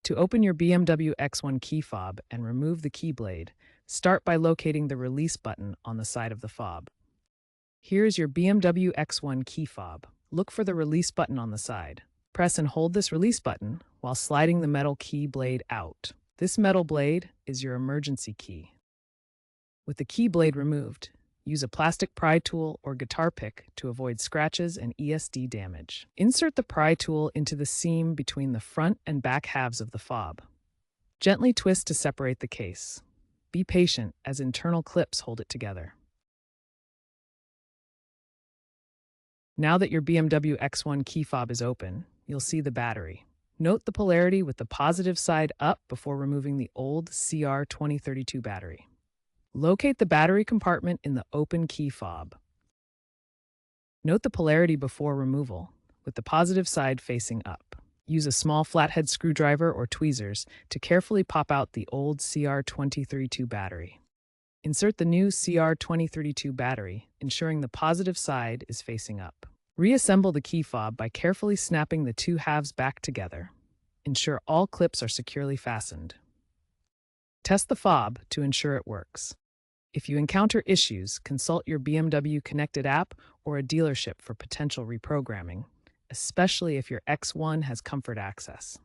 To open your BMW X1 key fob and remove the key blade, start by locating the release button on the side of the fob. Here's your BMW X1 key fob. Look for the release button on the side. Press and hold this release button while sliding the metal key blade out. This metal blade is your emergency key. With the key blade removed, use a plastic pry tool or guitar pick to avoid scratches and ESD damage. Insert the pry tool into the seam between the front and back halves of the fob. Gently twist to separate the case. Be patient as internal clips hold it together. Now that your BMW X1 key fob is open, you'll see the battery. Note the polarity with the positive side up before removing the old CR2032 battery. Locate the battery compartment in the open key fob. Note the polarity before removal, with the positive side facing up. Use a small flathead screwdriver or tweezers to carefully pop out the old CR2032 battery. Insert the new CR2032 battery, ensuring the positive side is facing up. Reassemble the key fob by carefully snapping the two halves back together. Ensure all clips are securely fastened. Test the fob to ensure it works. If you encounter issues, consult your BMW Connected app or a dealership for potential reprogramming, especially if your X1 has comfort access.